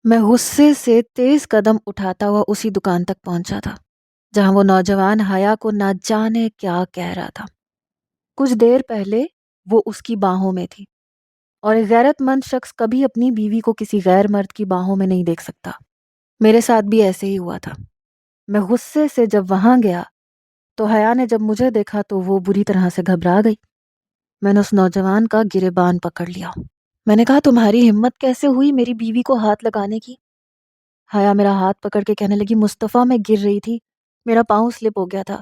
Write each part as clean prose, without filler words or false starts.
میں غصے سے تیز قدم اٹھاتا ہوا اسی دکان تک پہنچا تھا جہاں وہ نوجوان حیا کو نہ جانے کیا کہہ رہا تھا۔ کچھ دیر پہلے وہ اس کی باہوں میں تھی، اور ایک غیرت مند شخص کبھی اپنی بیوی کو کسی غیر مرد کی باہوں میں نہیں دیکھ سکتا۔ میرے ساتھ بھی ایسے ہی ہوا تھا۔ میں غصے سے جب وہاں گیا تو حیا نے جب مجھے دیکھا تو وہ بری طرح سے گھبرا گئی۔ میں نے اس نوجوان کا گریبان پکڑ لیا۔ میں نے کہا، تمہاری ہمت کیسے ہوئی میری بیوی کو ہاتھ لگانے کی؟ حیا میرا ہاتھ پکڑ کے کہنے لگی، مصطفیٰ میں گر رہی تھی، میرا پاؤں سلپ ہو گیا تھا،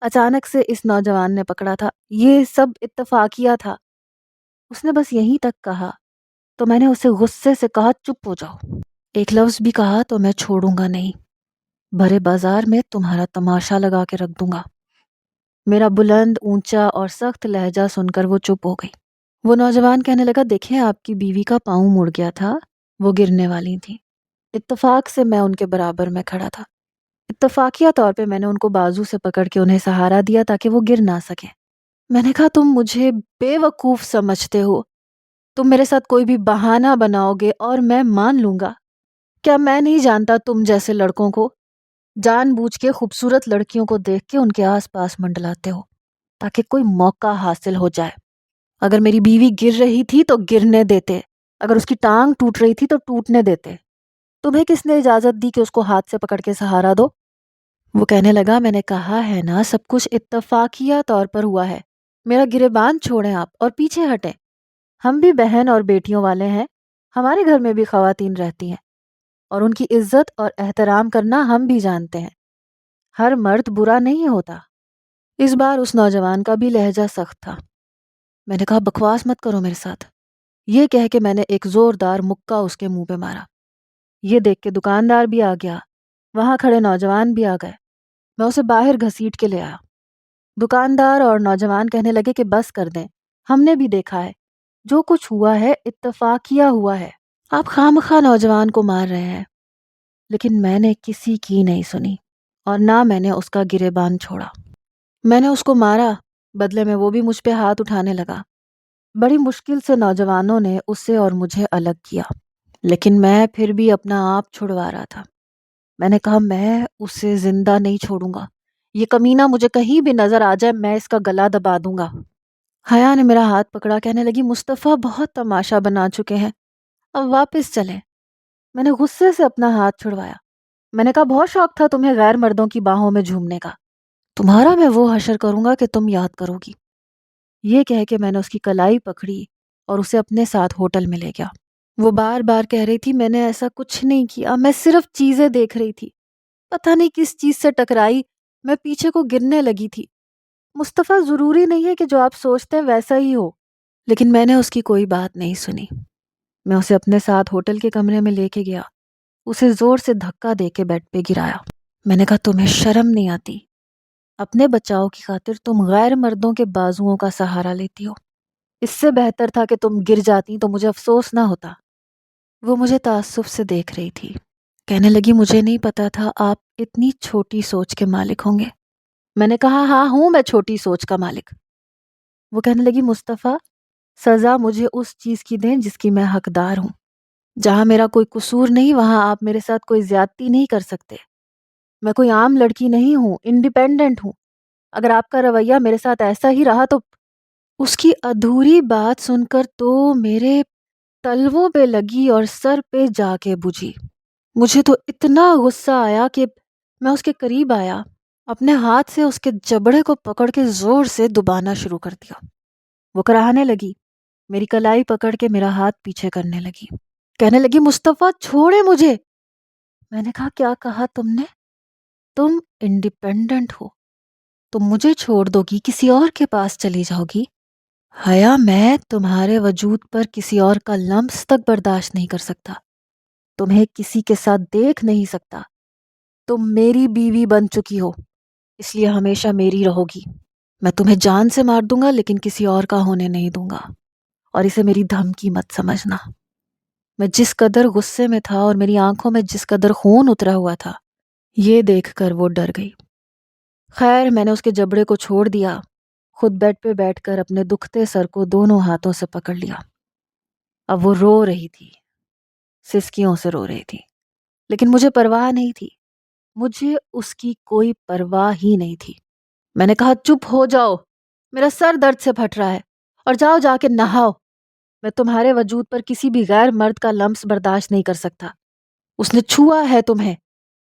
اچانک سے اس نوجوان نے پکڑا تھا، یہ سب اتفاقیہ تھا۔ اس نے بس یہیں تک کہا تو میں نے اسے غصے سے کہا، چپ ہو جاؤ۔ ایک لفظ بھی کہا تو میں چھوڑوں گا نہیں، بھرے بازار میں تمہارا تماشا لگا کے رکھ دوں گا۔ میرا بلند، اونچا اور سخت لہجہ سن کر وہ چپ ہو گئی۔ وہ نوجوان کہنے لگا، دیکھیں آپ کی بیوی کا پاؤں مڑ گیا تھا، وہ گرنے والی تھی، اتفاق سے میں ان کے برابر میں کھڑا تھا، اتفاقیہ طور پہ میں نے ان کو بازو سے پکڑ کے انہیں سہارا دیا تاکہ وہ گر نہ سکے۔ میں نے کہا، تم مجھے بے وقوف سمجھتے ہو، تم میرے ساتھ کوئی بھی بہانہ بناؤ گے اور میں مان لوں گا؟ کیا میں نہیں جانتا تم جیسے لڑکوں کو؟ جان بوجھ کے خوبصورت لڑکیوں کو دیکھ کے ان کے آس پاس منڈلاتے ہو تاکہ کوئی موقع حاصل ہو جائے۔ اگر میری بیوی گر رہی تھی تو گرنے دیتے، اگر اس کی ٹانگ ٹوٹ رہی تھی تو ٹوٹنے دیتے، تمہیں کس نے اجازت دی کہ اس کو ہاتھ سے پکڑ کے سہارا دو؟ وہ کہنے لگا، میں نے کہا ہے نا سب کچھ اتفاقیہ طور پر ہوا ہے، میرا گریبان چھوڑیں آپ اور پیچھے ہٹیں۔ ہم بھی بہن اور بیٹیوں والے ہیں، ہمارے گھر میں بھی خواتین رہتی ہیں اور ان کی عزت اور احترام کرنا ہم بھی جانتے ہیں، ہر مرد برا نہیں ہوتا۔ اس بار اس نوجوان کا بھی لہجہ سخت تھا۔ میں نے کہا، بکواس مت کرو میرے ساتھ۔ یہ کہہ کے میں نے ایک زوردار مکہ اس کے منہ پہ مارا۔ یہ دیکھ کے دکاندار بھی آ گیا، وہاں کھڑے نوجوان بھی آ گئے، میں اسے باہر گھسیٹ کے لے آیا۔ دکاندار اور نوجوان کہنے لگے کہ بس کر دیں، ہم نے بھی دیکھا ہے، جو کچھ ہوا ہے اتفاقیہ ہوا ہے، آپ خواہ نوجوان کو مار رہے ہیں۔ لیکن میں نے کسی کی نہیں سنی اور نہ میں نے اس کا گریبان چھوڑا۔ میں نے اس کو مارا، بدلے میں وہ بھی مجھ پہ ہاتھ اٹھانے لگا۔ بڑی مشکل سے نوجوانوں نے اسے اور مجھے الگ کیا، لیکن میں پھر بھی اپنا آپ چھڑوا رہا تھا۔ میں نے کہا، میں اسے زندہ نہیں چھوڑوں گا، یہ کمینہ مجھے کہیں بھی نظر آ جائے میں اس کا گلا دبا دوں گا۔ حیا نے میرا ہاتھ پکڑا، کہنے لگی، مصطفیٰ بہت تماشا بنا چکے ہیں، اب واپس چلیں۔ میں نے غصے سے اپنا ہاتھ چھڑوایا۔ میں نے کہا، بہت شوق تھا تمہیں غیر مردوں کی باہوں میں جھومنے کا، تمہارا میں وہ حشر کروں گا کہ تم یاد کرو گی۔ یہ کہہ کے میں نے اس کی کلائی پکڑی اور اسے اپنے ساتھ ہوٹل میں لے گیا۔ وہ بار بار کہہ رہی تھی، میں نے ایسا کچھ نہیں کیا، میں صرف چیزیں دیکھ رہی تھی، پتہ نہیں کس چیز سے ٹکرائی، میں پیچھے کو گرنے لگی تھی۔ مصطفیٰ ضروری نہیں ہے کہ جو آپ سوچتے ہیں ویسا ہی ہو۔ لیکن میں نے اس کی کوئی بات نہیں سنی۔ میں اسے اپنے ساتھ ہوٹل کے کمرے میں لے کے گیا، اسے زور سے دھکا دے کے بیڈ پہ گرایا۔ میں نے کہا، تمہیں شرم نہیں آتی؟ اپنے بچاؤ کی خاطر تم غیر مردوں کے بازوؤں کا سہارا لیتی ہو، اس سے بہتر تھا کہ تم گر جاتی تو مجھے افسوس نہ ہوتا۔ وہ مجھے تعصب سے دیکھ رہی تھی، کہنے لگی، مجھے نہیں پتا تھا آپ اتنی چھوٹی سوچ کے مالک ہوں گے۔ میں نے کہا، ہاں ہوں میں چھوٹی سوچ کا مالک۔ وہ کہنے لگی، مصطفیٰ سزا مجھے اس چیز کی دیں جس کی میں حقدار ہوں، جہاں میرا کوئی قصور نہیں وہاں آپ میرے ساتھ کوئی زیادتی نہیں کر سکتے۔ میں کوئی عام لڑکی نہیں ہوں، انڈیپینڈنٹ ہوں، اگر آپ کا رویہ میرے ساتھ ایسا ہی رہا تو… اس کی ادھوری بات سن کر تو میرے تلووں پہ لگی اور سر پہ جا کے بجھی۔ مجھے تو اتنا غصہ آیا کہ میں اس کے قریب آیا، اپنے ہاتھ سے اس کے جبڑے کو پکڑ کے زور سے دبانا شروع کر دیا۔ وہ کراہنے لگی، میری کلائی پکڑ کے میرا ہاتھ پیچھے کرنے لگی، کہنے لگی، مصطفیٰ چھوڑے مجھے۔ میں نے کہا، کیا کہا تم نے؟ تم انڈیپینڈنٹ ہو، تم مجھے چھوڑ دو گی، کسی اور کے پاس چلی جاؤ گی؟ حیا، میں تمہارے وجود پر کسی اور کا لمس تک برداشت نہیں کر سکتا، تمہیں کسی کے ساتھ دیکھ نہیں سکتا، تم میری بیوی بن چکی ہو، اس لیے ہمیشہ میری رہو گی۔ میں تمہیں جان سے مار دوں گا لیکن کسی اور کا ہونے نہیں دوں گا، اور اسے میری دھمکی مت سمجھنا۔ میں جس قدر غصے میں تھا اور میری آنکھوں میں جس قدر خون اترا ہوا تھا، یہ دیکھ کر وہ ڈر گئی۔ خیر، میں نے اس کے جبڑے کو چھوڑ دیا، خود بیڈ پہ بیٹھ کر اپنے دکھتے سر کو دونوں ہاتھوں سے پکڑ لیا۔ اب وہ رو رہی تھی، سسکیوں سے رو رہی تھی، لیکن مجھے پرواہ نہیں تھی، مجھے اس کی کوئی پرواہ ہی نہیں تھی۔ میں نے کہا چپ ہو جاؤ، میرا سر درد سے پھٹ رہا ہے، اور جاؤ جا کے نہاؤ۔ میں تمہارے وجود پر کسی بھی غیر مرد کا لمس برداشت نہیں کر سکتا۔ اس نے چھوا ہے تمہیں،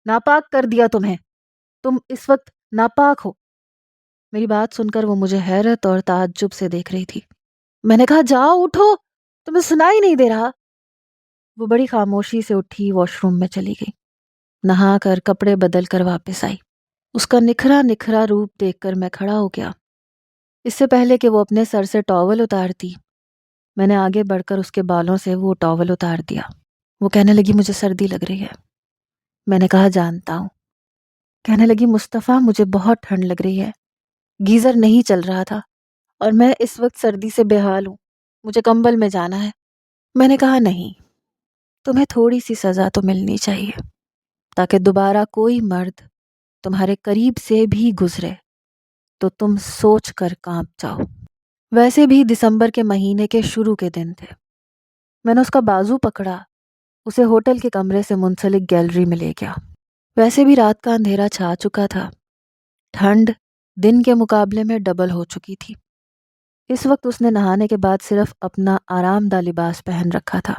ناپاک کر دیا تمہیں، تم اس وقت ناپاک ہو۔ میری بات سن کر وہ مجھے حیرت اور تعجب سے دیکھ رہی تھی۔ میں نے کہا جاؤ اٹھو، تمہیں سنائی نہیں دے رہا؟ وہ بڑی خاموشی سے اٹھی، واش روم میں چلی گئی، نہا کر کپڑے بدل کر واپس آئی۔ اس کا نکھرا نکھرا روپ دیکھ کر میں کھڑا ہو گیا۔ اس سے پہلے کہ وہ اپنے سر سے ٹاول اتارتی، میں نے آگے بڑھ کر اس کے بالوں سے وہ ٹاول اتار دیا۔ وہ کہنے لگی مجھے سردی لگ رہی ہے۔ میں نے کہا جانتا ہوں۔ کہنے لگی مصطفیٰ مجھے بہت ٹھنڈ لگ رہی ہے، گیزر نہیں چل رہا تھا اور میں اس وقت سردی سے بے حال ہوں، مجھے کمبل میں جانا ہے۔ میں نے کہا نہیں، تمہیں تھوڑی سی سزا تو ملنی چاہیے تاکہ دوبارہ کوئی مرد تمہارے قریب سے بھی گزرے تو تم سوچ کر کانپ جاؤ۔ ویسے بھی دسمبر کے مہینے کے شروع کے دن تھے۔ میں نے اس کا بازو پکڑا، اسے ہوٹل کے کمرے سے منسلک گیلری میں لے گیا۔ ویسے بھی رات کا اندھیرا چھا چکا تھا، ٹھنڈ دن کے مقابلے میں ڈبل ہو چکی تھی۔ اس وقت اس نے نہانے کے بعد صرف اپنا آرام دہ لباس پہن رکھا تھا،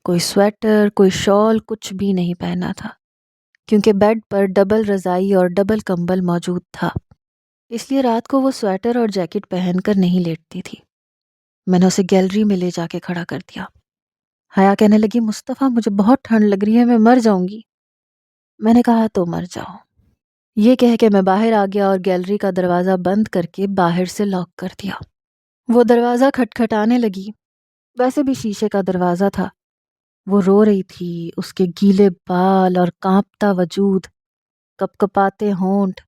کوئی سویٹر، کوئی شال، کچھ بھی نہیں پہنا تھا، کیونکہ بیڈ پر ڈبل رضائی اور ڈبل کمبل موجود تھا، اس لیے رات کو وہ سویٹر اور جیکٹ پہن کر نہیں لیٹتی تھی۔ میں نے اسے گیلری میں لے جا کے کھڑا کر دیا۔ حیا کہنے لگی مصطفیٰ مجھے بہت ٹھنڈ لگ رہی ہے، میں مر جاؤں گی۔ میں نے کہا تو مر جاؤ۔ یہ کہہ کے میں باہر آ گیا اور گیلری کا دروازہ بند کر کے باہر سے لاک کر دیا۔ وہ دروازہ کھٹکھٹانے لگی، ویسے بھی شیشے کا دروازہ تھا۔ وہ رو رہی تھی، اس کے گیلے بال اور کانپتا وجود، کپ کپاتے ہونٹ،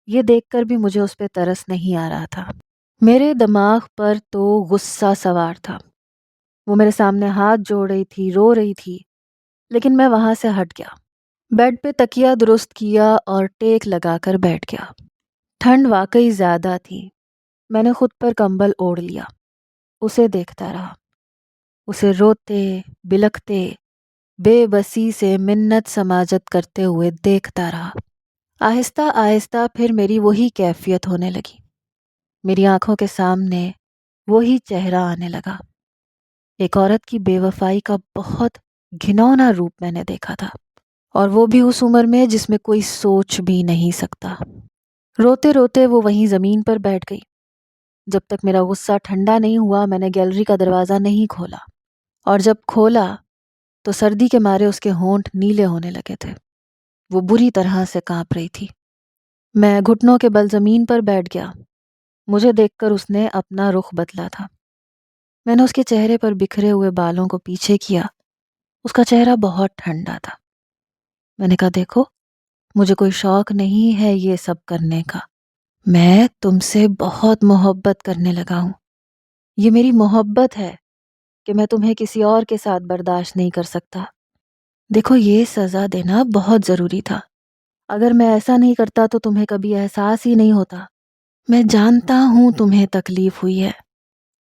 یہ دیکھ کر بھی مجھے اس پہ ترس نہیں آ رہا تھا۔ میرے دماغ پر تو غصہ سوار تھا۔ وہ میرے سامنے ہاتھ جوڑ رہی تھی، رو رہی تھی، لیکن میں وہاں سے ہٹ گیا، بیڈ پہ تکیہ درست کیا اور ٹیک لگا کر بیٹھ گیا۔ ٹھنڈ واقعی زیادہ تھی، میں نے خود پر کمبل اوڑھ لیا، اسے دیکھتا رہا، اسے روتے بلکتے بے بسی سے منت سماجت کرتے ہوئے دیکھتا رہا۔ آہستہ آہستہ پھر میری وہی کیفیت ہونے لگی، میری آنکھوں کے سامنے وہی چہرہ آنے لگا۔ ایک عورت کی بے وفائی کا بہت گھنونا روپ میں نے دیکھا تھا، اور وہ بھی اس عمر میں جس میں کوئی سوچ بھی نہیں سکتا۔ روتے روتے وہ وہیں زمین پر بیٹھ گئی۔ جب تک میرا غصہ ٹھنڈا نہیں ہوا میں نے گیلری کا دروازہ نہیں کھولا، اور جب کھولا تو سردی کے مارے اس کے ہونٹ نیلے ہونے لگے تھے، وہ بری طرح سے کانپ رہی تھی۔ میں گھٹنوں کے بل زمین پر بیٹھ گیا، مجھے دیکھ کر اس نے اپنا رخ بدلا تھا۔ میں نے اس کے چہرے پر بکھرے ہوئے بالوں کو پیچھے کیا، اس کا چہرہ بہت ٹھنڈا تھا۔ میں نے کہا دیکھو مجھے کوئی شوق نہیں ہے یہ سب کرنے کا، میں تم سے بہت محبت کرنے لگا ہوں، یہ میری محبت ہے کہ میں تمہیں کسی اور کے ساتھ برداشت نہیں کر سکتا۔ دیکھو یہ سزا دینا بہت ضروری تھا، اگر میں ایسا نہیں کرتا تو تمہیں کبھی احساس ہی نہیں ہوتا۔ میں جانتا ہوں تمہیں تکلیف ہوئی ہے،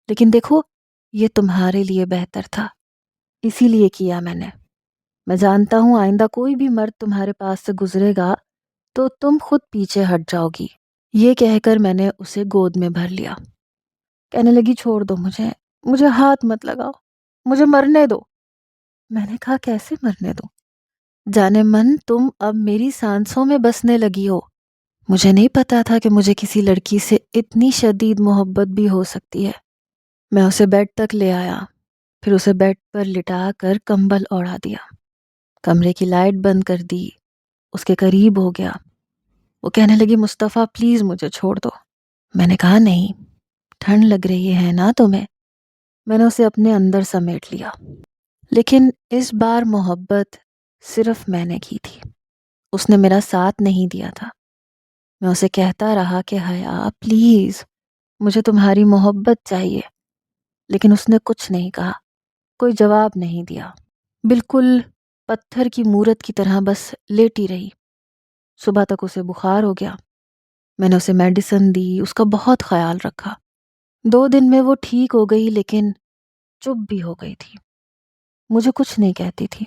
لیکن دیکھو یہ تمہارے لیے بہتر تھا، اسی لیے کیا میں نے۔ میں جانتا ہوں آئندہ کوئی بھی مرد تمہارے پاس سے گزرے گا تو تم خود پیچھے ہٹ جاؤ گی۔ یہ کہہ کر میں نے اسے گود میں بھر لیا۔ کہنے لگی چھوڑ دو مجھے ہاتھ مت لگاؤ، مجھے مرنے دو۔ میں نے کہا کیسے مرنے دو؟ جانے من تم اب میری سانسوں میں بسنے لگی ہو۔ مجھے نہیں پتا تھا کہ مجھے کسی لڑکی سے اتنی شدید محبت بھی ہو سکتی ہے۔ میں اسے بیڈ تک لے آیا، پھر اسے بیڈ پر لٹا کر کمبل اوڑھا دیا، کمرے کی لائٹ بند کر دی، اس کے قریب ہو گیا۔ وہ کہنے لگی مصطفیٰ پلیز مجھے چھوڑ دو۔ میں نے کہا نہیں، ٹھنڈ لگ رہی ہے نا تمہیں۔ میں نے اسے اپنے اندر سمیٹ لیا، لیکن اس بار محبت صرف میں نے کی تھی، اس نے میرا ساتھ نہیں دیا تھا۔ میں اسے کہتا رہا کہ حیا پلیز مجھے تمہاری محبت چاہیے، لیکن اس نے کچھ نہیں کہا، کوئی جواب نہیں دیا، بالکل پتھر کی مورت کی طرح بس لیٹی رہی۔ صبح تک اسے بخار ہو گیا، میں نے اسے میڈیسن دی، اس کا بہت خیال رکھا۔ 2 دن میں وہ ٹھیک ہو گئی، لیکن چپ بھی ہو گئی تھی۔ مجھے کچھ نہیں کہتی تھی،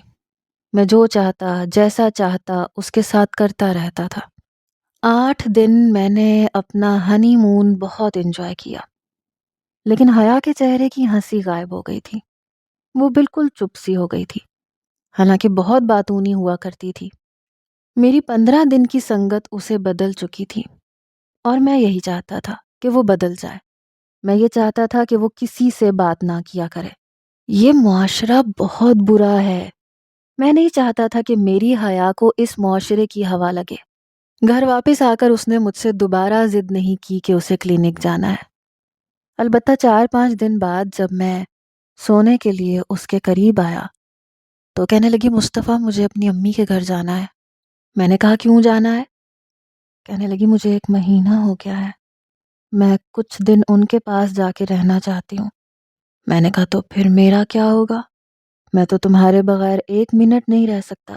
میں جو چاہتا جیسا چاہتا اس کے ساتھ کرتا رہتا تھا۔ 8 دن میں نے اپنا ہنی مون بہت انجوائے کیا، لیکن حیا کے چہرے کی ہنسی غائب ہو گئی تھی، وہ بالکل چپ سی ہو گئی تھی، حالانکہ بہت باتونی ہوا کرتی تھی۔ میری 15 دن کی سنگت اسے بدل چکی تھی، اور میں یہی چاہتا تھا کہ وہ بدل جائے۔ میں یہ چاہتا تھا کہ وہ کسی سے بات نہ کیا کرے۔ یہ معاشرہ بہت برا ہے، میں نہیں چاہتا تھا کہ میری حیا کو اس معاشرے کی ہوا لگے۔ گھر واپس آ کر اس نے مجھ سے دوبارہ ضد نہیں کی کہ اسے کلینک جانا ہے۔ البتہ 4-5 دن بعد جب میں سونے کے لیے اس کے قریب آیا تو کہنے لگی، مصطفیٰ مجھے اپنی امی کے گھر جانا ہے۔ میں نے کہا کیوں جانا ہے؟ کہنے لگی مجھے 1 مہینہ ہو گیا ہے، میں کچھ دن ان کے پاس جا کے رہنا چاہتی ہوں۔ میں نے کہا تو پھر میرا کیا ہوگا؟ میں تو تمہارے بغیر 1 منٹ نہیں رہ سکتا۔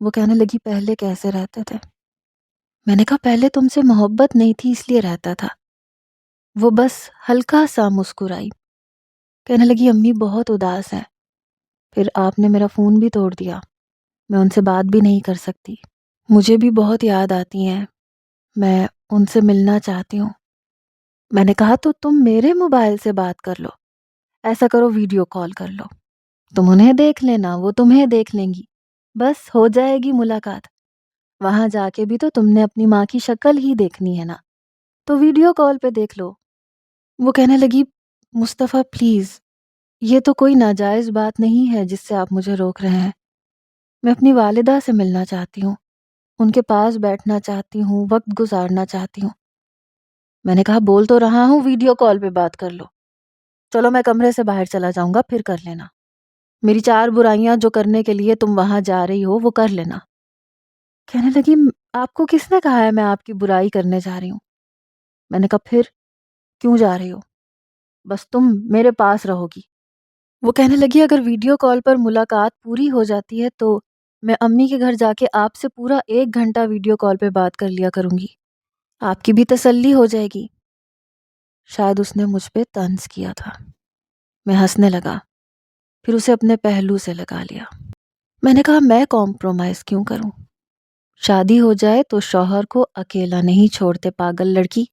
وہ کہنے لگی پہلے کیسے رہتے تھے؟ میں نے کہا پہلے تم سے محبت نہیں تھی اس لیے رہتا تھا۔ وہ بس ہلکا سا مسکرائی، کہنے لگی امی بہت اداس ہیں، پھر آپ نے میرا فون بھی توڑ دیا، میں ان سے بات بھی نہیں کر سکتی، مجھے بھی بہت یاد آتی ہیں، میں ان سے ملنا چاہتی ہوں۔ میں نے کہا تو تم میرے موبائل سے بات کر لو، ایسا کرو ویڈیو کال کر لو، تم انہیں دیکھ لینا، وہ تمہیں دیکھ لیں گی، بس ہو جائے گی ملاقات۔ وہاں جا کے بھی تو تم نے اپنی ماں کی شکل ہی دیکھنی ہے نا، تو ویڈیو کال پہ دیکھ لو۔ وہ کہنے لگی مصطفیٰ پلیز، یہ تو کوئی ناجائز بات نہیں ہے جس سے آپ مجھے روک رہے ہیں۔ میں اپنی والدہ سے ملنا چاہتی ہوں، ان کے پاس بیٹھنا چاہتی ہوں، وقت گزارنا چاہتی ہوں۔ میں نے کہا بول تو رہا ہوں ویڈیو کال پہ بات کر لو، چلو میں کمرے سے باہر چلا جاؤں گا پھر کر لینا، میری 4 برائیاں جو کرنے کے لیے تم وہاں جا رہی ہو وہ کر لینا۔ کہنے لگی آپ کو کس نے کہا ہے میں آپ کی برائی کرنے جا رہی ہوں؟ میں نے کہا پھر کیوں جا رہی ہو؟ بس تم میرے پاس رہو گی۔ وہ کہنے لگی اگر ویڈیو کال پر ملاقات پوری ہو جاتی ہے تو میں امی کے گھر جا کے آپ سے پورا 1 گھنٹہ ویڈیو کال پہ بات کر لیا کروں گی، آپ کی بھی تسلی ہو جائے گی۔ شاید اس نے مجھ پہ طنز کیا تھا۔ میں ہنسنے لگا، پھر اسے اپنے پہلو سے لگا لیا۔ میں نے کہا میں کمپرومائز کیوں کروں؟ شادی ہو جائے تو شوہر کو اکیلا نہیں چھوڑتے پاگل لڑکی۔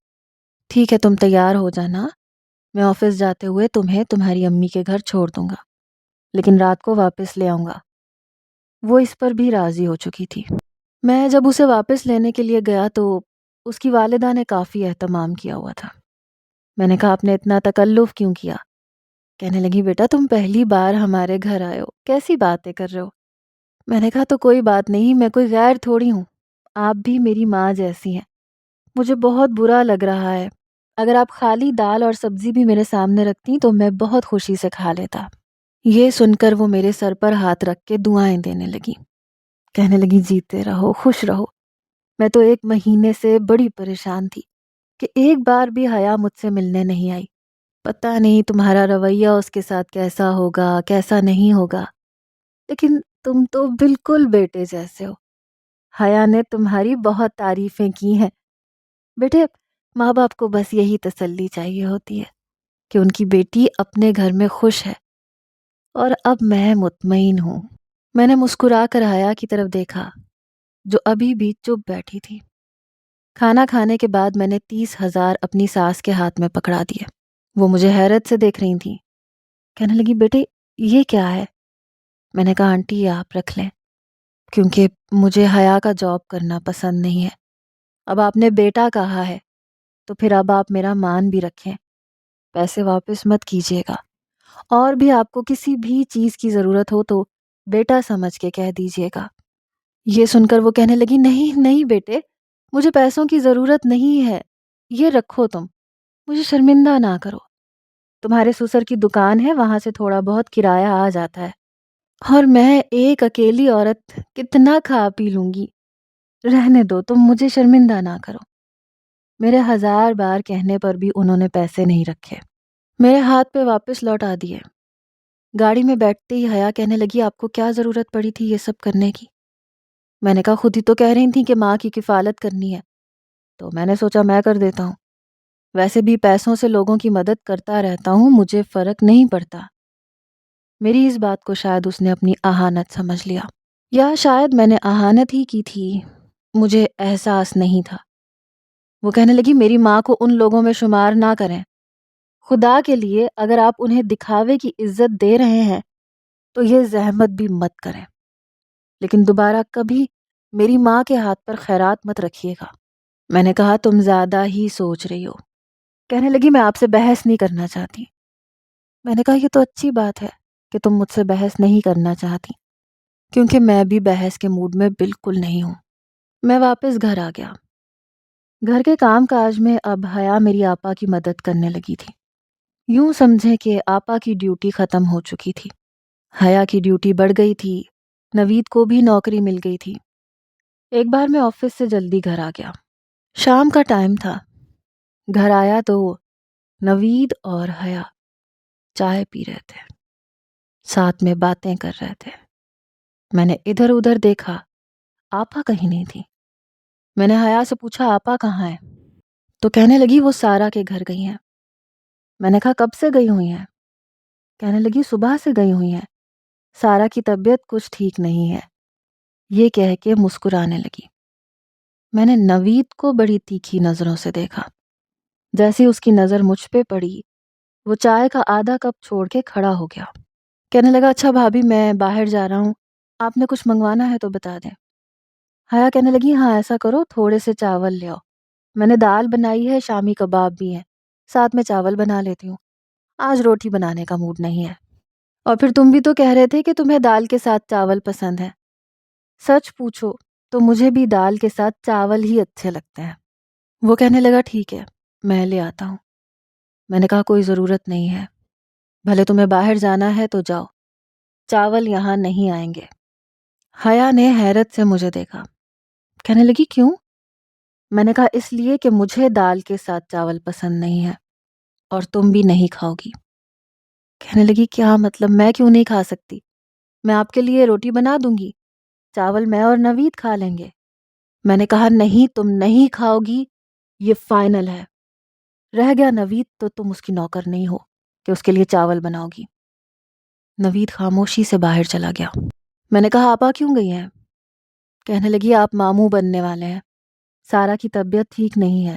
ٹھیک ہے تم تیار ہو جانا، میں آفس جاتے ہوئے تمہیں تمہاری امی کے گھر چھوڑ دوں گا، لیکن رات کو واپس لے آؤں گا۔ وہ اس پر بھی راضی ہو چکی تھی۔ میں جب اسے واپس لینے کے لیے گیا تو اس کی والدہ نے کافی اہتمام کیا ہوا تھا۔ میں نے کہا آپ نے اتنا تکلف کیوں کیا؟ کہنے لگی بیٹا تم پہلی بار ہمارے گھر آئے ہو، کیسی باتیں کر رہے ہو؟ میں نے کہا تو کوئی بات نہیں، میں کوئی غیر تھوڑی ہوں، آپ بھی میری ماں جیسی ہیں، مجھے بہت برا لگ رہا ہے، اگر آپ خالی دال اور سبزی بھی میرے سامنے رکھتی تو میں بہت خوشی سے کھا لیتا۔ یہ سن کر وہ میرے سر پر ہاتھ رکھ کے دعائیں دینے لگی، کہنے لگی جیتے رہو، خوش رہو۔ میں تو 1 مہینے سے بڑی پریشان تھی کہ ایک بار بھی حیا مجھ سے ملنے نہیں آئی، پتہ نہیں تمہارا رویہ اس کے ساتھ کیسا ہوگا کیسا نہیں ہوگا، لیکن تم تو بالکل بیٹے جیسے ہو، حیا نے تمہاری بہت تعریفیں کی ہیں۔ بیٹے ماں باپ کو بس یہی تسلی چاہیے ہوتی ہے کہ ان کی بیٹی اپنے گھر میں خوش ہے، اور اب میں مطمئن ہوں۔ میں نے مسکرا کر حیا کی طرف دیکھا جو ابھی بھی چپ بیٹھی تھی۔ کھانا کھانے کے بعد میں نے 30,000 اپنی ساس کے ہاتھ میں پکڑا دیے۔ وہ مجھے حیرت سے دیکھ رہی تھی، کہنے لگی بیٹے یہ کیا ہے؟ میں نے کہا آنٹی یہ آپ رکھ لیں، کیونکہ مجھے حیا کا جاب کرنا پسند نہیں ہے۔ اب آپ نے بیٹا کہا ہے تو پھر اب آپ میرا مان بھی رکھیں، پیسے واپس مت کیجیے گا، اور بھی آپ کو کسی بھی چیز کی ضرورت ہو تو بیٹا سمجھ کے کہہ دیجیے گا۔ یہ سن کر وہ کہنے لگی نہیں نہیں بیٹے، مجھے پیسوں کی ضرورت نہیں ہے، یہ رکھو تم، مجھے شرمندہ نہ کرو، تمہارے سسر کی دکان ہے وہاں سے تھوڑا بہت کرایہ آ جاتا ہے، اور میں ایک اکیلی عورت کتنا کھا پی لوں گی، رہنے دو، تم مجھے شرمندہ نہ کرو۔ میرے 1000 بار کہنے پر بھی انہوں نے پیسے نہیں رکھے، میرے ہاتھ پہ واپس لوٹا دیے۔ گاڑی میں بیٹھتے ہی حیا کہنے لگی آپ کو کیا ضرورت پڑی تھی یہ سب کرنے کی؟ میں نے کہا خود ہی تو کہہ رہی تھی کہ ماں کی کفالت کرنی ہے، تو میں نے سوچا میں کر دیتا ہوں، ویسے بھی پیسوں سے لوگوں کی مدد کرتا رہتا ہوں، مجھے فرق نہیں پڑتا۔ میری اس بات کو شاید اس نے اپنی اہانت سمجھ لیا، یا شاید میں نے اہانت ہی کی تھی، مجھے احساس نہیں تھا۔ وہ کہنے لگی میری ماں کو ان لوگوں میں شمار نہ کریں، خدا کے لیے اگر آپ انہیں دکھاوے کی عزت دے رہے ہیں تو یہ زحمت بھی مت کریں، لیکن دوبارہ کبھی میری ماں کے ہاتھ پر خیرات مت رکھیے گا۔ میں نے کہا تم زیادہ ہی سوچ رہی ہو۔ کہنے لگی میں آپ سے بحث نہیں کرنا چاہتی۔ میں نے کہا یہ تو اچھی بات ہے کہ تم مجھ سے بحث نہیں کرنا چاہتی، کیونکہ میں بھی بحث کے موڈ میں بالکل نہیں ہوں۔ میں واپس گھر آ گیا۔ گھر کے کام کاج میں اب حیا میری آپا کی مدد کرنے لگی تھی۔ یوں سمجھیں کہ آپا کی ڈیوٹی ختم ہو چکی تھی، حیا کی ڈیوٹی بڑھ گئی تھی، نوید کو بھی نوکری مل گئی تھی۔ ایک بار میں آفس سے جلدی گھر آ گیا، شام کا ٹائم تھا۔ گھر آیا تو نوید اور حیا چائے پی رہے تھے، ساتھ میں باتیں کر رہے تھے۔ میں نے ادھر ادھر دیکھا، آپا کہیں نہیں تھی۔ میں نے حیا سے پوچھا آپا کہاں ہے؟ تو کہنے لگی وہ سارا کے گھر گئی ہیں۔ میں نے کہا کب سے گئی ہوئی ہیں؟ کہنے لگی صبح سے گئی ہوئی ہیں، سارا کی طبیعت کچھ ٹھیک نہیں ہے۔ یہ کہہ کے مسکرانے لگی۔ میں نے نوید کو بڑی تیکھی نظروں سے دیکھا۔ جیسی اس کی نظر مجھ پہ پڑی، وہ چائے کا آدھا کپ چھوڑ کے کھڑا ہو گیا۔ کہنے لگا اچھا بھابھی میں باہر جا رہا ہوں، آپ نے کچھ منگوانا ہے تو بتا دیں۔ حیا کہنے لگی ہاں ایسا کرو تھوڑے سے چاول لے آؤ، میں نے دال بنائی ہے، شامی کباب بھی ہیں، ساتھ میں چاول بنا لیتی ہوں، آج روٹی بنانے کا موڈ نہیں ہے۔ اور پھر تم بھی تو کہہ رہے تھے کہ تمہیں دال کے ساتھ چاول پسند ہے۔ سچ پوچھو تو مجھے بھی دال کے ساتھ چاول ہی اچھے لگتے ہیں۔ وہ کہنے لگا ٹھیک ہے میں لے آتا ہوں۔ میں نے کہا کوئی ضرورت نہیں ہے، بھلے تمہیں باہر جانا ہے تو جاؤ، چاول یہاں نہیں آئیں گے۔ حیا نے حیرت سے مجھے دیکھا، کہنے لگی کیوں؟ میں نے کہا اس لیے کہ مجھے دال کے ساتھ چاول پسند نہیں ہے اور تم بھی نہیں کھاؤ گی۔ کہنے لگی کیا مطلب میں کیوں نہیں کھا سکتی؟ میں آپ کے لیے روٹی بنا دوں گی، چاول میں اور نوید کھا لیں گے۔ میں نے کہا نہیں تم نہیں کھاؤ گی، یہ فائنل ہے۔ رہ گیا نوید تو تم اس کی نوکر نہیں ہو کہ اس کے لیے چاول بناؤ گی۔ نوید خاموشی سے باہر چلا گیا۔ میں نے کہا آپا کیوں گئی ہیں؟ کہنے لگی آپ ماموں بننے والے ہیں، سارا کی طبیعت ٹھیک نہیں ہے،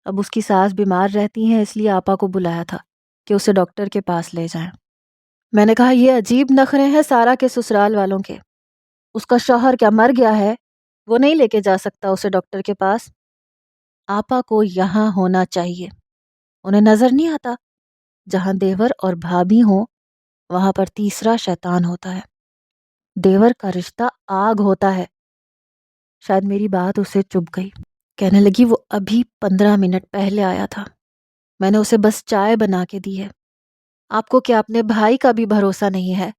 اب اس کی ساس بیمار رہتی ہیں، اس لیے آپا کو بلایا تھا کہ اسے ڈاکٹر کے پاس لے جائیں۔ میں نے کہا یہ عجیب نخرے ہیں سارا کے سسرال والوں کے، اس کا شوہر کیا مر گیا ہے؟ وہ نہیں لے کے جا سکتا اسے ڈاکٹر کے پاس؟ آپا کو یہاں ہونا چاہیے، انہیں نظر نہیں آتا جہاں دیور اور بھابھی ہوں وہاں پر تیسرا شیطان ہوتا ہے، دیور کا رشتہ آگ ہوتا ہے۔ شاید میری بات اسے چبھ گئی، کہنے لگی وہ ابھی 15 منٹ پہلے آیا تھا، میں نے اسے بس چائے بنا کے دی ہے، آپ کو کیا اپنے بھائی کا بھی بھروسہ نہیں ہے؟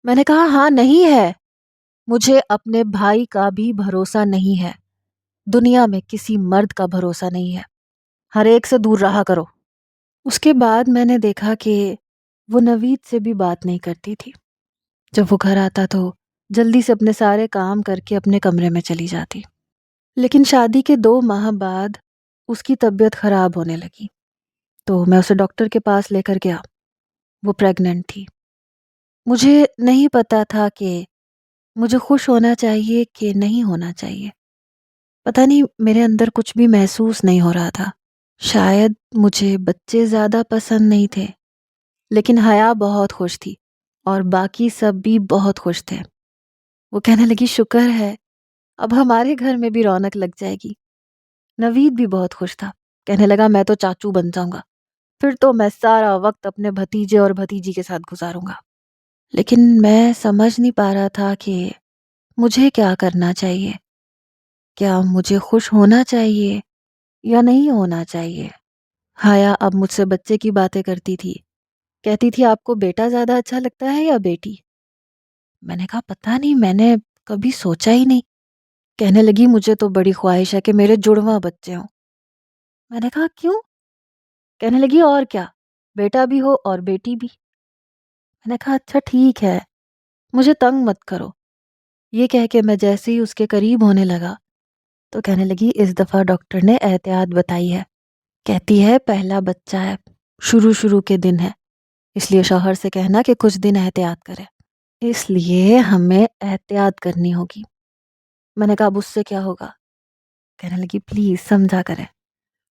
میں نے کہا ہاں نہیں ہے، مجھے اپنے بھائی کا بھی بھروسہ نہیں ہے، دنیا میں کسی مرد کا بھروسہ نہیں ہے، ہر ایک سے دور رہا کرو۔ اس کے بعد میں نے دیکھا کہ وہ نوید سے بھی بات نہیں کرتی تھی، جب وہ گھر آتا تو جلدی سے اپنے سارے کام کر کے اپنے کمرے میں چلی جاتی۔ لیکن شادی کے 2 ماہ بعد اس کی طبیعت خراب ہونے لگی تو میں اسے ڈاکٹر کے پاس لے کر گیا۔ وہ پریگننٹ تھی۔ مجھے نہیں پتا تھا کہ مجھے خوش ہونا چاہیے کہ نہیں ہونا چاہیے، پتہ نہیں میرے اندر کچھ بھی محسوس نہیں ہو رہا تھا۔ شاید مجھے بچے زیادہ پسند نہیں تھے، لیکن حیا بہت خوش تھی اور باقی سب بھی بہت خوش تھے۔ وہ کہنے لگی شکر ہے اب ہمارے گھر میں بھی رونق لگ جائے گی۔ نوید بھی بہت خوش تھا، کہنے لگا میں تو چاچو بن جاؤں گا، پھر تو میں سارا وقت اپنے بھتیجے اور بھتیجی کے ساتھ گزاروں گا۔ لیکن میں سمجھ نہیں پا رہا تھا کہ مجھے کیا کرنا چاہیے، کیا مجھے خوش ہونا چاہیے یا نہیں ہونا چاہیے۔ حیا اب مجھ سے بچے کی باتیں کرتی تھی، کہتی تھی آپ کو بیٹا زیادہ اچھا لگتا ہے یا بیٹی؟ میں نے کہا پتہ نہیں، میں نے کبھی سوچا ہی نہیں۔ کہنے لگی مجھے تو بڑی خواہش ہے کہ میرے جڑواں بچے ہوں۔ میں نے کہا کیوں؟ کہنے لگی اور کیا، بیٹا بھی ہو اور بیٹی بھی۔ میں نے کہا اچھا ٹھیک ہے، مجھے تنگ مت کرو۔ یہ کہہ کے میں جیسے ہی اس کے قریب ہونے لگا تو کہنے لگی اس دفعہ ڈاکٹر نے احتیاط بتائی ہے، کہتی ہے پہلا بچہ ہے، شروع کے دن ہے، اس لیے شوہر سے کہنا کہ کچھ دن احتیاط کرے۔ اس لیے ہمیں احتیاط کرنی ہوگی۔ میں نے کہا اب اس سے کیا ہوگا؟ کہنے لگی پلیز سمجھا کریں،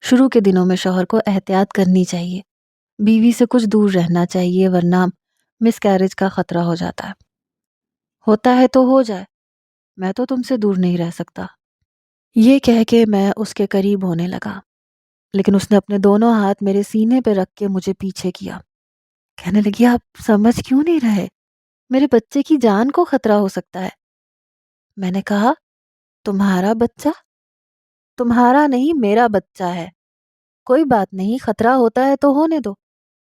شروع کے دنوں میں شوہر کو احتیاط کرنی چاہیے، بیوی سے کچھ دور رہنا چاہیے ورنہ مس کیریج کا خطرہ ہو جاتا ہے۔ ہوتا ہے تو ہو جائے، میں تو تم سے دور نہیں رہ سکتا۔ یہ کہہ کے میں اس کے قریب ہونے لگا، لیکن اس نے اپنے دونوں ہاتھ میرے سینے پہ رکھ کے مجھے پیچھے کیا۔ کہنے لگی آپ سمجھ کیوں نہیں رہے؟ میرے بچے کی جان کو خطرہ ہو سکتا ہے۔ میں نے کہا تمہارا بچہ؟ تمہارا نہیں، میرا بچہ ہے۔ کوئی بات نہیں، خطرہ ہوتا ہے تو ہونے دو،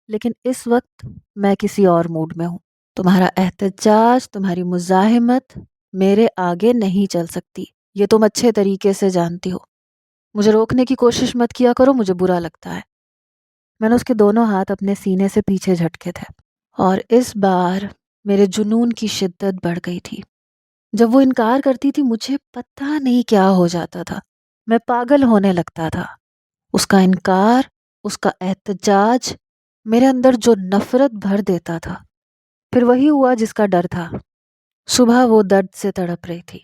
لیکن اس وقت میں کسی اور موڈ میں ہوں۔ تمہارا احتجاج، تمہاری مزاحمت میرے آگے نہیں چل سکتی، یہ تم اچھے طریقے سے جانتی ہو۔ مجھے روکنے کی کوشش مت کیا کرو، مجھے برا لگتا ہے۔ میں نے اس کے دونوں ہاتھ اپنے سینے سے پیچھے جھٹکے تھے، اور اس بار میرے جنون کی شدت بڑھ گئی تھی۔ جب وہ انکار کرتی تھی مجھے پتہ نہیں کیا ہو جاتا تھا، میں پاگل ہونے لگتا تھا۔ اس کا انکار، اس کا احتجاج میرے اندر جو نفرت بھر دیتا تھا۔ پھر وہی ہوا جس کا ڈر تھا۔ صبح وہ درد سے تڑپ رہی تھی،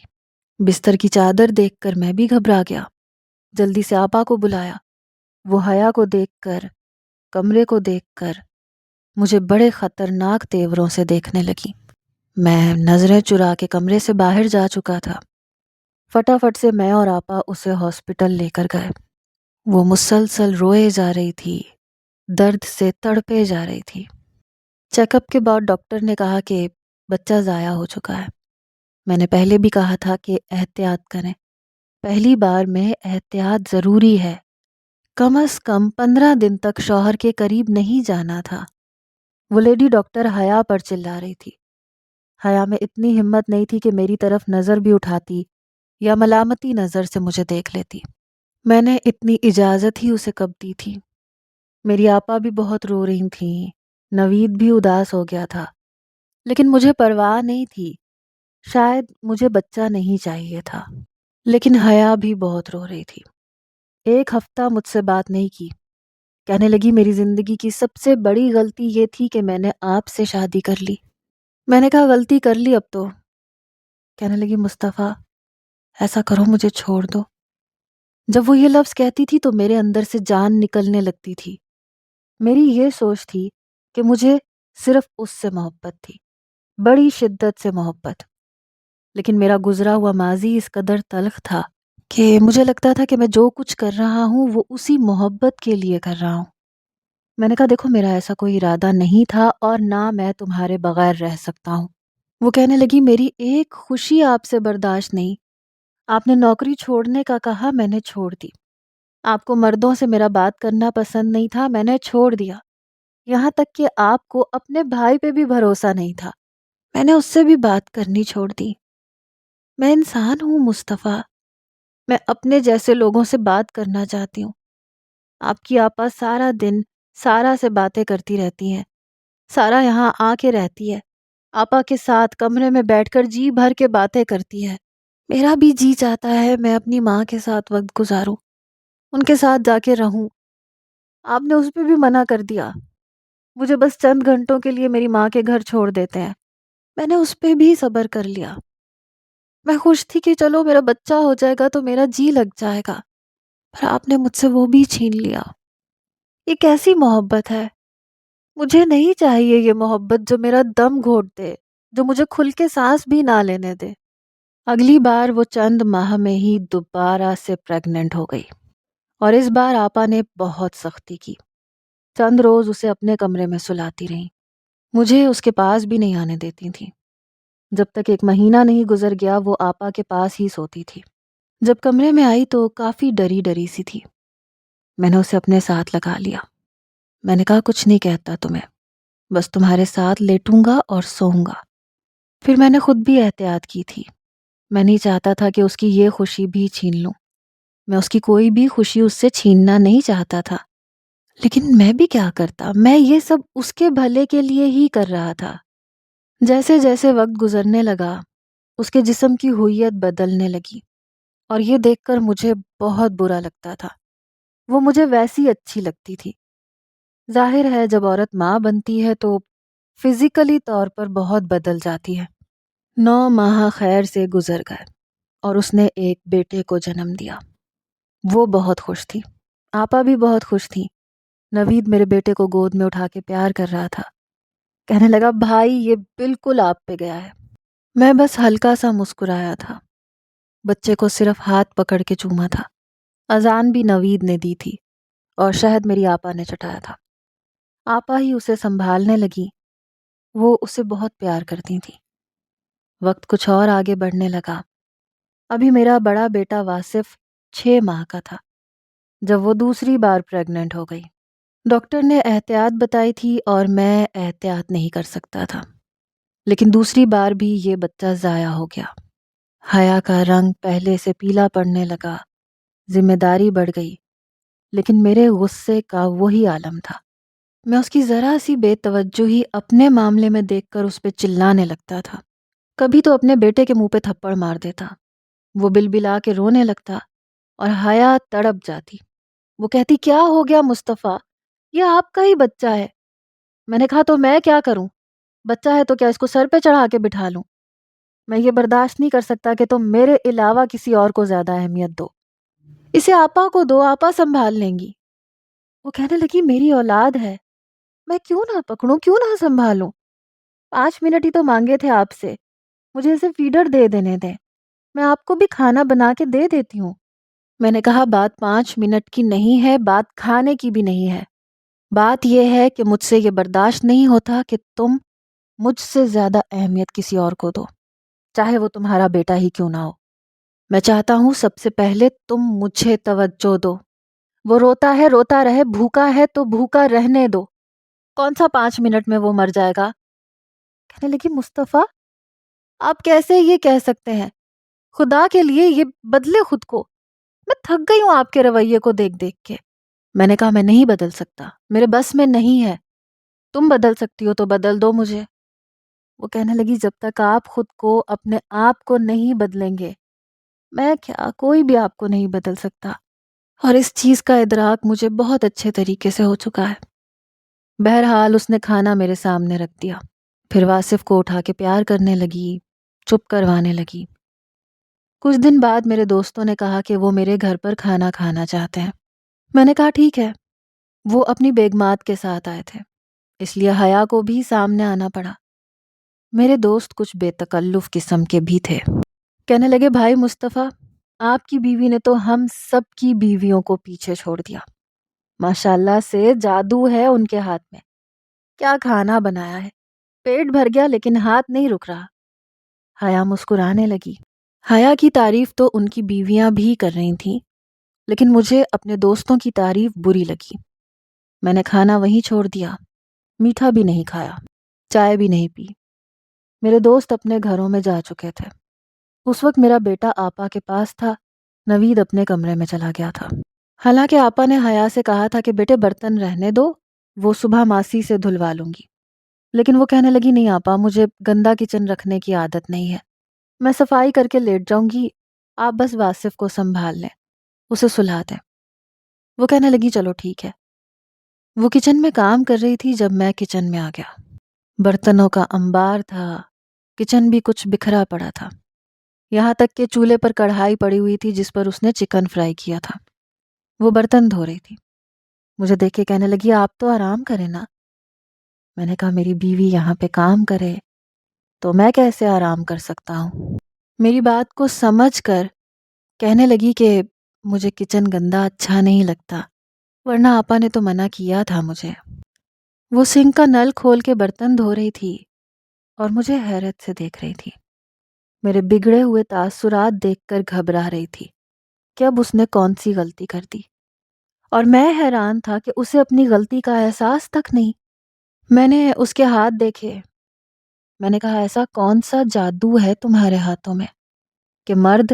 بستر کی چادر دیکھ کر میں بھی گھبرا گیا۔ جلدی سے آپا کو بلایا۔ وہ حیا کو دیکھ کر، کمرے کو دیکھ کر مجھے بڑے خطرناک تیوروں سے دیکھنے لگی۔ میں نظریں چرا کے کمرے سے باہر جا چکا تھا۔ فٹافٹ سے میں اور آپا اسے ہاسپٹل لے کر گئے۔ وہ مسلسل روئے جا رہی تھی، درد سے تڑپے جا رہی تھی۔ چیک اپ کے بعد ڈاکٹر نے کہا کہ بچہ ضائع ہو چکا ہے۔ میں نے پہلے بھی کہا تھا کہ احتیاط کریں، پہلی بار میں احتیاط ضروری ہے۔ کم از کم 15 دن تک شوہر کے قریب نہیں جانا تھا۔ وہ لیڈی ڈاکٹر حیا پر چلا رہی تھی۔ حیا میں اتنی ہمت نہیں تھی کہ میری طرف نظر بھی اٹھاتی یا ملامتی نظر سے مجھے دیکھ لیتی۔ میں نے اتنی اجازت ہی اسے کب دی تھی؟ میری آپا بھی بہت رو رہی تھیں، نوید بھی اداس ہو گیا تھا، لیکن مجھے پرواہ نہیں تھی۔ شاید مجھے بچہ نہیں چاہیے تھا، لیکن حیا بھی بہت رو رہی تھی۔ ایک ہفتہ مجھ سے بات نہیں کی، کہنے لگی میری زندگی کی سب سے بڑی غلطی یہ تھی کہ میں نے آپ سے شادی کر لی۔ میں نے کہا غلطی کر لی اب تو۔ کہنے لگی مصطفیٰ ایسا کرو مجھے چھوڑ دو۔ جب وہ یہ لفظ کہتی تھی تو میرے اندر سے جان نکلنے لگتی تھی۔ میری یہ سوچ تھی کہ مجھے صرف اس سے محبت تھی، بڑی شدت سے محبت، لیکن میرا گزرا ہوا ماضی اس قدر تلخ تھا کہ مجھے لگتا تھا کہ میں جو کچھ کر رہا ہوں وہ اسی محبت کے لیے کر رہا ہوں۔ میں نے کہا دیکھو میرا ایسا کوئی ارادہ نہیں تھا اور نہ میں تمہارے بغیر رہ سکتا ہوں۔ وہ کہنے لگی میری ایک خوشی آپ سے برداشت نہیں۔ آپ نے نوکری چھوڑنے کا کہا، میں نے چھوڑ دی۔ آپ کو مردوں سے میرا بات کرنا پسند نہیں تھا، میں نے چھوڑ دیا۔ یہاں تک کہ آپ کو اپنے بھائی پہ بھی بھروسہ نہیں تھا، میں نے اس سے بھی بات کرنی چھوڑ دی۔ میں انسان ہوں مصطفیٰ، میں اپنے جیسے لوگوں سے بات کرنا چاہتی ہوں۔ آپ کی آپا سارا دن سارا سے باتیں کرتی رہتی ہیں، سارا یہاں آ کے رہتی ہے، آپا کے ساتھ کمرے میں بیٹھ کر جی بھر کے باتیں کرتی ہے۔ میرا بھی جی چاہتا ہے میں اپنی ماں کے ساتھ وقت گزاروں، ان کے ساتھ جا کے رہوں۔ آپ نے اس پہ بھی منع کر دیا، مجھے بس چند گھنٹوں کے لیے میری ماں کے گھر چھوڑ دیتے ہیں۔ میں نے اس پہ بھی صبر کر لیا۔ میں خوش تھی کہ چلو میرا بچہ ہو جائے گا تو میرا جی لگ جائے گا، پر آپ نے مجھ سے وہ بھی چھین لیا۔ یہ کیسی محبت ہے؟ مجھے نہیں چاہیے یہ محبت جو میرا دم گھونٹ دے، جو مجھے کھل کے سانس بھی نہ لینے دے۔ اگلی بار وہ چند ماہ میں ہی دوبارہ سے پریگننٹ ہو گئی، اور اس بار آپا نے بہت سختی کی۔ چند روز اسے اپنے کمرے میں سلاتی رہیں، مجھے اس کے پاس بھی نہیں آنے دیتی تھیں۔ جب تک 1 مہینہ نہیں گزر گیا وہ آپا کے پاس ہی سوتی تھی۔ جب کمرے میں آئی تو کافی ڈری ڈری سی تھی۔ میں نے اسے اپنے ساتھ لگا لیا۔ میں نے کہا کچھ نہیں کہتا تمہیں، بس تمہارے ساتھ لیٹوں گا اور سوؤں گا۔ پھر میں نے خود بھی احتیاط کی تھی۔ میں نہیں چاہتا تھا کہ اس کی یہ خوشی بھی چھین لوں۔ میں اس کی کوئی بھی خوشی اس سے چھیننا نہیں چاہتا تھا، لیکن میں بھی کیا کرتا؟ میں یہ سب اس کے بھلے کے لیے ہی کر رہا تھا۔ جیسے جیسے وقت گزرنے لگا اس کے جسم کی ہویت بدلنے لگی، اور یہ دیکھ کر مجھے بہت برا لگتا تھا۔ وہ مجھے ویسی اچھی لگتی تھی، ظاہر ہے جب عورت ماں بنتی ہے تو فزیکلی طور پر بہت بدل جاتی ہے۔ 9 ماہ خیر سے گزر گئے اور اس نے ایک بیٹے کو جنم دیا۔ وہ بہت خوش تھی، آپا بھی بہت خوش تھی۔ نوید میرے بیٹے کو گود میں اٹھا کے پیار کر رہا تھا، کہنے لگا بھائی یہ بالکل آپ پہ گیا ہے۔ میں بس ہلکا سا مسکرایا تھا، بچے کو صرف ہاتھ پکڑ کے چوما تھا۔ اذان بھی نوید نے دی تھی اور شہد میری آپا نے چٹایا تھا۔ آپا ہی اسے سنبھالنے لگی، وہ اسے بہت پیار کرتی تھی۔ وقت کچھ اور آگے بڑھنے لگا۔ ابھی میرا بڑا بیٹا واصف 6 ماہ کا تھا جب وہ دوسری بار پریگننٹ ہو گئی۔ ڈاکٹر نے احتیاط بتائی تھی اور میں احتیاط نہیں کر سکتا تھا، لیکن دوسری بار بھی یہ بچہ ضائع ہو گیا۔ حیا کا رنگ پہلے سے پیلا پڑنے لگا، ذمہ داری بڑھ گئی، لیکن میرے غصے کا وہی عالم تھا۔ میں اس کی ذرا سی بے توجہی اپنے معاملے میں دیکھ کر اس پہ چلانے لگتا تھا۔ کبھی تو اپنے بیٹے کے منہ پہ تھپڑ مار دیتا، وہ بلبلا کے رونے لگتا اور حیا تڑپ جاتی۔ وہ کہتی کیا ہو گیا مصطفیٰ، یہ آپ کا ہی بچہ ہے۔ میں نے کہا تو میں کیا کروں، بچہ ہے تو کیا اس کو سر پہ چڑھا کے بٹھا لوں؟ میں یہ برداشت نہیں کر سکتا کہ تم میرے علاوہ کسی اور کو زیادہ اہمیت دو۔ اسے آپا کو دو، آپا سنبھال لیں گی۔ وہ کہنے لگی میری اولاد ہے، میں کیوں نہ پکڑوں، کیوں نہ سنبھالوں؟ 5 منٹ ہی تو مانگے تھے آپ سے، مجھے اسے فیڈر دے دینے دیں، میں آپ کو بھی کھانا بنا کے دے دیتی ہوں۔ میں نے کہا بات 5 منٹ کی نہیں ہے، بات کھانے کی بھی نہیں ہے، بات یہ ہے کہ مجھ سے یہ برداشت نہیں ہوتا کہ تم مجھ سے زیادہ اہمیت کسی اور کو دو، چاہے وہ تمہارا بیٹا ہی کیوں نہ ہو۔ میں چاہتا ہوں سب سے پہلے تم مجھے توجہ دو، وہ روتا ہے روتا رہے، بھوکا ہے تو بھوکا رہنے دو، کون سا 5 منٹ میں وہ مر جائے گا؟ کہنے لگی مصطفیٰ آپ کیسے یہ کہہ سکتے ہیں، خدا کے لیے یہ بدلے خود کو، میں تھک گئی ہوں آپ کے رویے کو دیکھ دیکھ کے۔ میں نے کہا میں نہیں بدل سکتا، میرے بس میں نہیں ہے، تم بدل سکتی ہو تو بدل دو مجھے۔ وہ کہنے لگی جب تک آپ خود کو اپنے آپ کو نہیں بدلیں گے، میں کیا، کوئی بھی آپ کو نہیں بدل سکتا، اور اس چیز کا ادراک مجھے بہت اچھے طریقے سے ہو چکا ہے۔ بہرحال اس نے کھانا میرے سامنے رکھ دیا، پھر واصف کو اٹھا کے پیار کرنے لگی، چپ کروانے لگی۔ کچھ دن بعد میرے دوستوں نے کہا کہ وہ میرے گھر پر کھانا کھانا چاہتے ہیں۔ میں نے کہا ٹھیک ہے۔ وہ اپنی بیگمات کے ساتھ آئے تھے، اس لیے حیا کو بھی سامنے آنا پڑا۔ میرے دوست کچھ بے تکلف قسم کے بھی تھے، کہنے لگے بھائی مصطفیٰ آپ کی بیوی نے تو ہم سب کی بیویوں کو پیچھے چھوڑ دیا، ماشاءاللہ سے جادو ہے ان کے ہاتھ میں، کیا کھانا بنایا ہے، پیٹ بھر گیا لیکن ہاتھ نہیں رک رہا۔ حیا مسکرانے لگی۔ حیا کی تعریف تو ان کی بیویاں بھی کر رہی تھیں، لیکن مجھے اپنے دوستوں کی تعریف بری لگی۔ میں نے کھانا وہیں چھوڑ دیا، میٹھا بھی نہیں کھایا، چائے بھی نہیں پی۔ میرے دوست اپنے گھروں میں جا چکے تھے۔ اس وقت میرا بیٹا آپا کے پاس تھا، نوید اپنے کمرے میں چلا گیا تھا۔ حالانکہ آپا نے حیا سے کہا تھا کہ بیٹے برتن رہنے دو، وہ صبح ماسی سے دھلوا لوں گی، لیکن وہ کہنے لگی نہیں آپا مجھے گندا کچن رکھنے کی عادت نہیں ہے، میں صفائی کر کے لیٹ جاؤں گی، آپ بس واصف کو سنبھال لیں، اسے سلا دیں۔ وہ کہنے لگی چلو ٹھیک ہے۔ وہ کچن میں کام کر رہی تھی جب میں کچن میں آ گیا۔ برتنوں کا انبار تھا، کچن بھی کچھ بکھرا پڑا تھا، یہاں تک کہ چولہے پر کڑھائی پڑی ہوئی تھی جس پر اس نے چکن فرائی کیا تھا۔ وہ برتن دھو رہی تھی، مجھے دیکھ کے کہنے لگی آپ تو آرام کریں نا۔ میں نے کہا میری بیوی یہاں پہ کام کرے تو میں کیسے آرام کر سکتا ہوں؟ میری بات کو سمجھ کر کہنے لگی کہ مجھے کچن گندا اچھا نہیں لگتا، ورنہ آپا نے تو منع کیا تھا مجھے۔ وہ سنک کا نل کھول کے برتن دھو رہی تھی اور مجھے حیرت سے دیکھ رہی تھی، میرے بگڑے ہوئے تاثرات دیکھ کر گھبرا رہی تھی کہ اب اس نے کون سی غلطی کر دی، اور میں حیران تھا کہ اسے اپنی غلطی کا احساس تک نہیں۔ میں نے اس کے ہاتھ دیکھے، میں نے کہا ایسا کون سا جادو ہے تمہارے ہاتھوں میں کہ مرد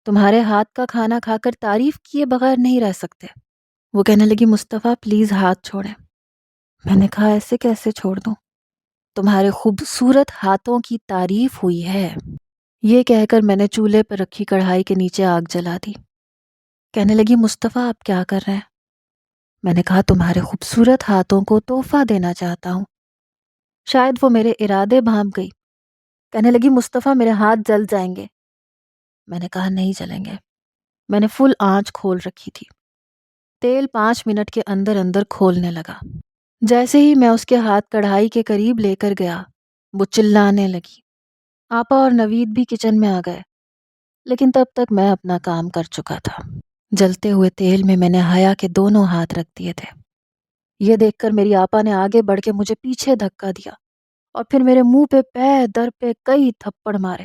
تمہارے ہاتھ کا کھانا کھا کر تعریف کیے بغیر نہیں رہ سکتے؟ وہ کہنے لگی مصطفیٰ پلیز ہاتھ چھوڑیں۔ میں نے کہا ایسے کیسے چھوڑ دوں، تمہارے خوبصورت ہاتھوں کی تعریف ہوئی ہے۔ یہ کہہ کر میں نے چولہے پر رکھی کڑھائی کے نیچے آگ جلا دی۔ کہنے لگی مصطفیٰ آپ کیا کر رہے ہیں؟ میں نے کہا تمہارے خوبصورت ہاتھوں کو تحفہ دینا چاہتا ہوں۔ شاید وہ میرے ارادے بھانپ گئی، کہنے لگی مصطفیٰ میرے ہاتھ جل جائیں گے۔ میں نے کہا نہیں جلیں گے۔ میں نے فل آنچ کھول رکھی تھی۔ تیل 5 منٹ کے اندر اندر کھولنے لگا۔ جیسے ہی میں اس کے ہاتھ کڑھائی کے قریب لے کر گیا، وہ چلانے لگی۔ آپا اور نوید بھی کچن میں آ گئے، لیکن تب تک میں اپنا کام کر چکا تھا۔ جلتے ہوئے تیل میں نے حیا کے دونوں ہاتھ رکھ دیے تھے۔ یہ دیکھ کر میری آپا نے آگے بڑھ کے مجھے پیچھے دھکا دیا اور پھر میرے منہ پہ پے در پہ کئی تھپڑ مارے۔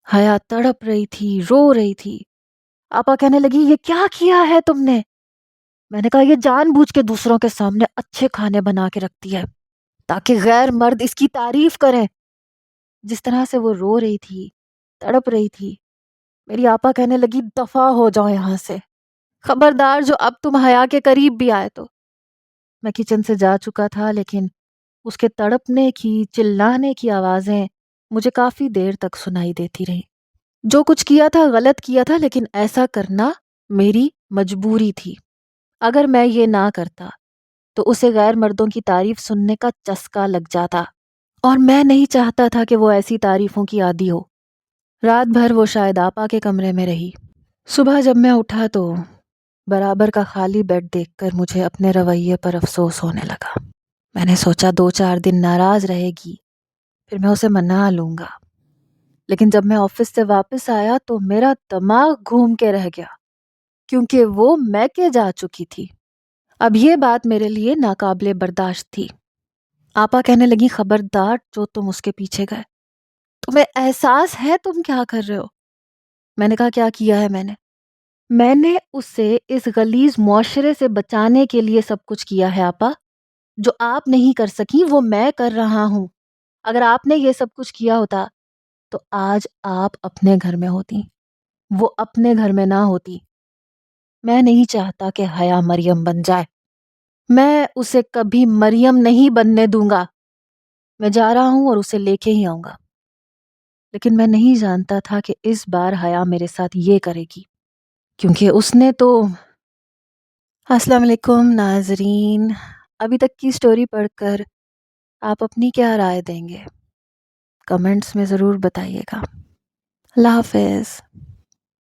حیا تڑپ رہی تھی، رو رہی تھی۔ آپا کہنے لگی یہ کیا کیا ہے تم نے؟ میں نے کہا یہ جان بوجھ کے دوسروں کے سامنے اچھے کھانے بنا کے رکھتی ہے تاکہ غیر مرد اس کی تعریف کریں۔ جس طرح سے وہ رو رہی تھی، تڑپ رہی تھی، میری آپا کہنے لگی دفع ہو جاؤ یہاں سے، خبردار جو اب تم حیا کے قریب بھی آئے تو۔ میں کچن سے جا چکا تھا، لیکن اس کے تڑپنے کی، چلانے کی آوازیں مجھے کافی دیر تک سنائی دیتی رہی۔ جو کچھ کیا تھا غلط کیا تھا، لیکن ایسا کرنا میری مجبوری تھی۔ اگر میں یہ نہ کرتا تو اسے غیر مردوں کی تعریف سننے کا چسکا لگ جاتا، اور میں نہیں چاہتا تھا کہ وہ ایسی تعریفوں کی عادی ہو۔ رات بھر وہ شاید آپا کے کمرے میں رہی۔ صبح جب میں اٹھا تو برابر کا خالی بیڈ دیکھ کر مجھے اپنے رویے پر افسوس ہونے لگا۔ میں نے سوچا 2-4 دن ناراض رہے گی، پھر میں اسے منا لوں گا۔ لیکن جب میں آفس سے واپس آیا تو میرا دماغ گھوم کے رہ گیا، کیونکہ وہ میکے جا چکی تھی۔ اب یہ بات میرے لیے ناقابل برداشت تھی۔ آپا کہنے لگی خبردار جو تم اس کے پیچھے گئے، تمہیں احساس ہے تم کیا کر رہے ہو؟ میں نے کہا کیا کیا ہے میں نے اسے اس غلیظ معاشرے سے بچانے کے لیے سب کچھ کیا ہے آپا۔ جو آپ نہیں کر سکی وہ میں کر رہا ہوں۔ اگر آپ نے یہ سب کچھ کیا ہوتا تو آج آپ اپنے گھر میں ہوتی، وہ اپنے گھر میں نہ ہوتی۔ میں نہیں چاہتا کہ حیا مریم بن جائے۔ میں اسے کبھی مریم نہیں بننے دوں گا۔ میں جا رہا ہوں اور اسے لے کے ہی آؤں گا۔ لیکن میں نہیں جانتا تھا کہ اس بار حیا میرے ساتھ یہ کرے گی، کیونکہ اس نے تو… السلام علیکم ناظرین، ابھی تک کی سٹوری پڑھ کر آپ اپنی کیا رائے دیں گے؟ کمنٹس میں ضرور بتائیے گا۔ اللہ حافظ۔